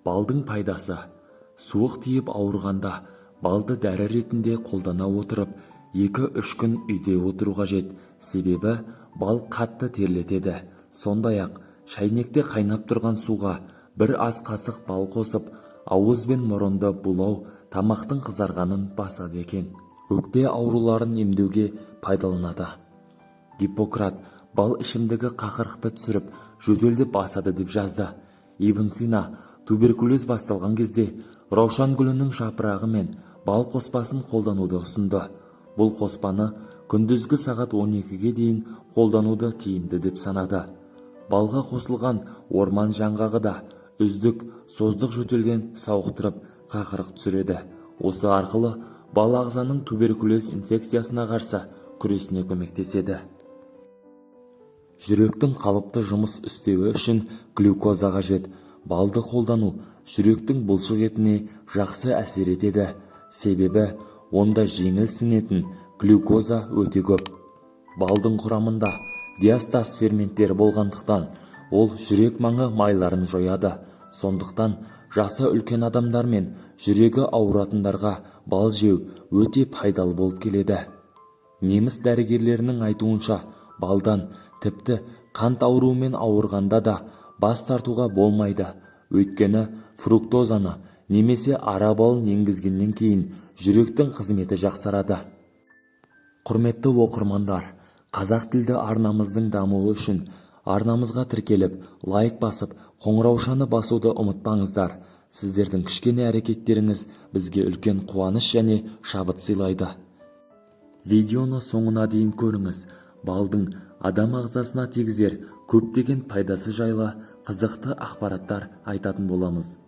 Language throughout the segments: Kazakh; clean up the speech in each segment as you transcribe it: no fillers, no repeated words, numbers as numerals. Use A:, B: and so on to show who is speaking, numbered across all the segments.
A: Балдың пайдасы. Суық тиіп ауырғанда балды дәрі ретінде қолдана отырып 2-3 күн үйде отыру қажет. Себебі бал қатты терлетеді. Сондай-ақ шайнекте қайнап тұрған суға 1 ас қасық бал қосып, ауыз бен мұрынды булау тамақтың қызарғанын басады екен. Өкпе ауруларын емдеуге пайдаланады. Гиппократ бал ішімдігі қақырықты түсіріп, жөтелді басады деп жазды. Ибн Сина туберкулез басталған кезде раушан гүлінің жапырағы мен бал қоспасын қолдануды ұсынды. Бұл қоспаны күндізгі сағат 12-ге дейін қолдануды тиімді деп санады. Балға қосылған орман жаңғағы да үздік создық жөтелден сауықтырып қақырық түсіреді. Осы арқылы бал ағзаның туберкулез инфекциясына қарсы күресіне көмектеседі. Жүректің қалыпты жұмыс істеуі үшін глюкоза қажет. Балды қолдану жүректің бұлшық етіне жақсы әсер етеді. Себебі онда жеңіл сіңетін глюкоза өте көп. Балдың құрамында диастаз ферменттері болғандықтан ол жүрек маңы майларын жояды. Сондықтан жасы үлкен адамдар мен жүрегі ауыратындарға бал жеу өте пайдалы болып келеді. Неміс дәрігерлерінің айтуынша, балдан тіпті қант ауруымен ауырғанда да бас тартуға болмайды. Өйткені фруктозаны немесе ара балын енгізгеннен кейін жүректің қызметі жақсарады. Құрметті оқырмандар, қазақ тілді арнамыздың дамуы үшін арнамызға тіркеліп, лайк басып, қоңыраушаны басуды ұмытпаңыздар. Сіздердің кішкене әрекеттеріңіз бізге үлкен қуаныш және шабыт сыйлайды. Видеоны соңына дейін көріңіз. Балдың адам ағзасына тигізер көптеген пайдасы жайлы қызықты ақпараттар айтатын боламыз.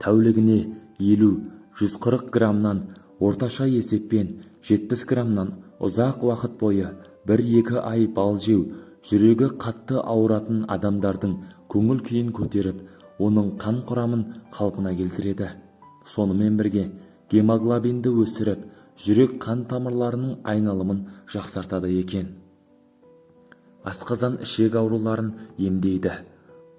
A: Тәулігіне 50-140 граммнан орташа есеппен 70 граммнан ұзақ уақыт бойы 1-2 ай бал жеу жүрегі қатты ауыратын адамдардың көңіл күйін көтеріп, оның қан құрамын қалпына келтіреді. Сонымен бірге гемоглобинді өсіріп, жүрек қан тамырларының айналымын жақсартады екен. Асқазан ішек ауруларын емдейді.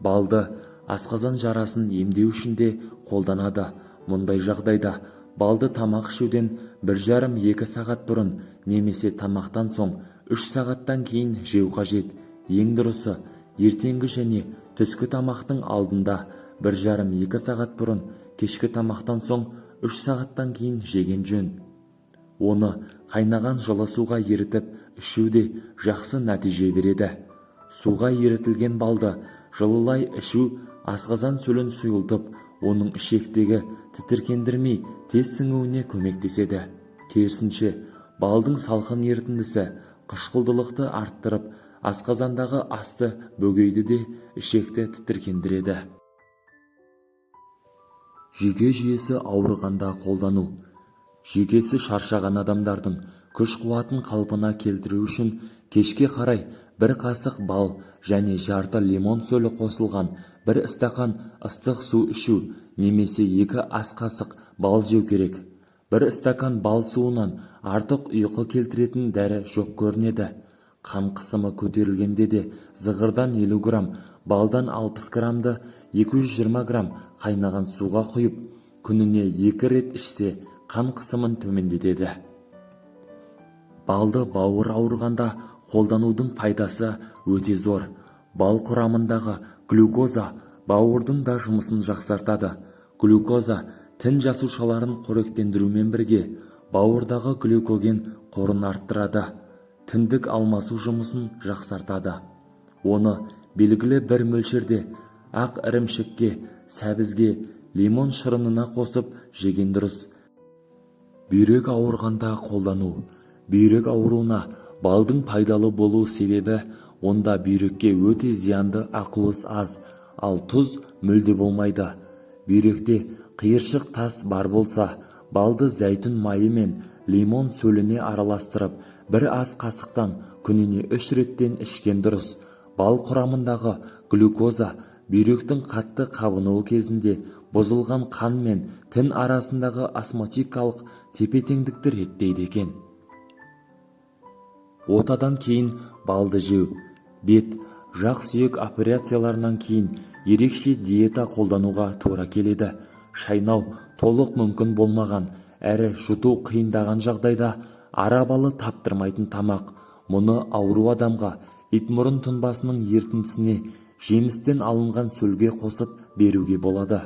A: Балды асқазан жарасын емдеу үшін де қолданады. Мұндай жағдайда балды тамақ ішуден 1,5-2 сағат бұрын немесе тамақтан соң 3 сағаттан кейін жеу қажет. Ең дұрысы, ертеңгі және түскі тамақтың алдында 1,5-2 сағат бұрын, кешкі тамақтан соң 3 сағаттан кейін жеген жөн. Оны қайнаған жылы суға ерітіп ішу де жақсы нәтиже береді. Суға ерітілген балды жылылай ішу асқазан сөлін сұйылтып, оның ішектегі тітіркендірмей тез сіңуіне көмектеседі. Керісінше, балдың салқын ерітіндісі қышқылдылықты арттырып, асқазандағы асты бөгейді де ішекті тітіркендіреді. Жүйке жүйесі ауырғанда қолдану. Жүйкесі шаршаған адамдардың күш-қуатын қалпына келтіру үшін кешке қарай 1 қасық бал және жарты лимон сөлі қосылған 1 стақан ыстық су ішу немесе 2 ас қасық бал жеу керек. 1 стакан бал суынан артық ұйқы келтіретін дәрі жоқ көрінеді. Қан қысымы көтерілгенде де зығырдан 50 грамм, балдан 60 граммды 220 грамм қайнаған суға құйып, күніне 2 рет ішсе, қан қысымын төмендетеді. Балды бауыр ауырғанда қолданудың пайдасы өте зор. Бал құрамындағы глюкоза бауырдың да жұмысын жақсартады. Глюкоза тін жасушаларын қоректендірумен бірге бауырдағы глюкоген қорын арттырады. Тіндік алмасу жұмысын жақсартады. Оны белгілі бір мөлшерде ақ ірімшікке, сәбізге, лимон шырынына қосып жеген дұрыс. Бүйрек ауырғанда қолдану. Бүйрек ауруына балдың пайдалы болу себебі онда бүйрекке өте зиянды ақуыз аз, ал тұз мүлде болмайды. Бүйректе қиыршық тас бар болса, балды зәйтүн майы мен лимон сөліне араластырып, 1 ас қасықтан күніне 3 реттен ішкен дұрыс. Бал құрамындағы глюкоза бүйректің қатты қабынуы кезінде бұзылған қан мен тін арасындағы осмотикалық тепе-теңдікті реттейді екен. Отадан кейін балды жеу. Бет, жақ сүйек операцияларынан кейін ерекше диета қолдануға тура келеді. Шайнау толық мүмкін болмаған әрі жұту қиындаған жағдайда арабалы таптырмайтын тамақ. Мұны ауру адамға итмұрын тұнбасының ертіндісіне жемістен алынған сөлге қосып беруге болады.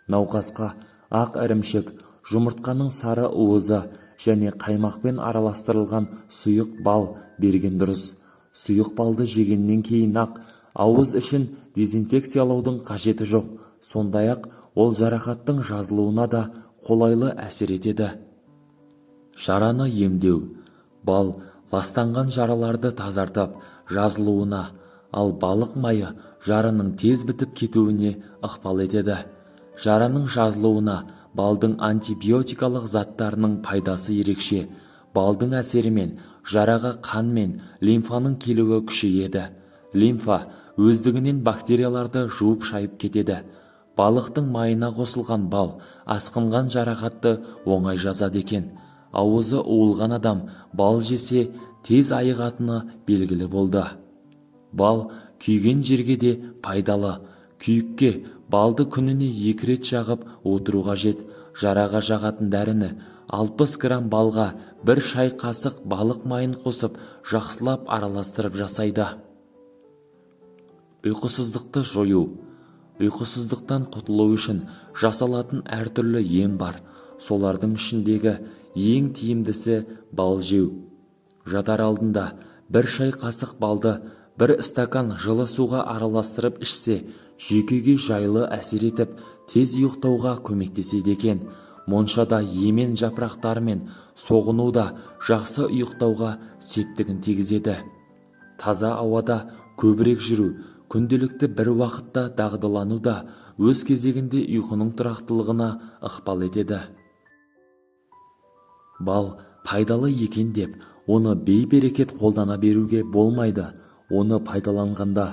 A: Науқасқа ақ ірімшік, жұмыртқаның сары уызы және қаймақпен араластырылған сұйық бал берген дұрыс. Сұйық балды жегеннен кейін ақ ауыз ішін дезинфекциялаудың қажеті жоқ. Сондай-ақ ол жарақаттың жазылуына да қолайлы әсер етеді. Жараны емдеу. Бал ластанған жараларды тазартып, жазылуына, ал балық майы жараның тез бітіп кетуіне ықпал етеді. Жараның жазылуына балдың антибиотикалық заттарының пайдасы ерекше. Балдың әсерімен жараға қан мен лимфаның келуі күшейеді. Лимфа өздігінен бактерияларды жуып шайып кетеді. Балықтың майына қосылған бал асқынған жарақатты оңай жазады екен. Ауызы уылған адам бал жесе тез айығатыны белгілі болды. Бал күйген жерге де пайдалы. Күйікке балды күніне 2 рет жағып отыру қажет. Жараға жағатын дәріні 60 грамм балға 1 шай қасық балық майын қосып жақсылап араластырып жасайды. Ұйқысыздықты жою. Ұйқысыздықтан құтылу үшін жасалатын әртүрлі ем бар. Солардың ішіндегі ең тиімдісі бал жеу. Жатар алдында 1 шай қасық балды 1 стакан жылы суға араластырып ішсе, жүйкеге жайлы әсер етіп, тез ұйықтауға көмектеседі екен. Моншада емен жапырақтарымен соғыну да жақсы ұйықтауға септігін тигізеді. Таза ауада көбірек жүру, күнделікті бір уақытта дағдылану да өз кезегінде ұйқының тұрақтылығына ықпал етеді. Бал пайдалы екен деп, оны бей-берекет қолдана беруге болмайды. Оны пайдаланғанда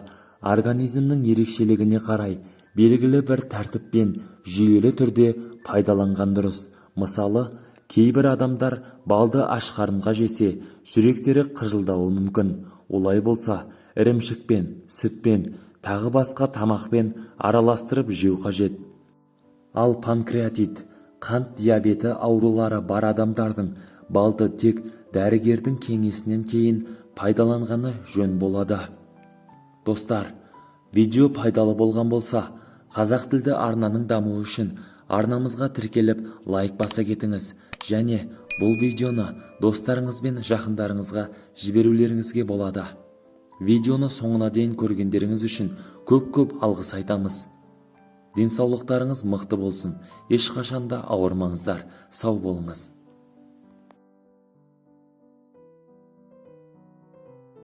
A: организмнің ерекшелігіне қарай белгілі бір тәртіппен жүйелі түрде пайдаланған дұрыс. Мысалы, кейбір адамдар балды аш қарынға жесе, жүректері қыжылдауы мүмкін. Олай болса, ірімшікпен, сүтпен, тағы басқа тамақпен араластырып жеу қажет. Ал панкреатит, қант диабеті аурулары бар адамдардың балды тек дәрігердің кеңесінен кейін пайдаланғаны жөн болады. Достар, видео пайдалы болған болса, қазақ тілді арнаның дамуы үшін арнамызға тіркеліп лайк баса кетіңіз және бұл видеоны достарыңыз бен жақындарыңызға жіберулеріңізге болады. Видеоны соңына дейін көргендеріңіз үшін көп-көп алғыс айтамыз. Денсаулықтарыңыз мықты болсын, ешқашанда ауырмаңыздар, сау болыңыз.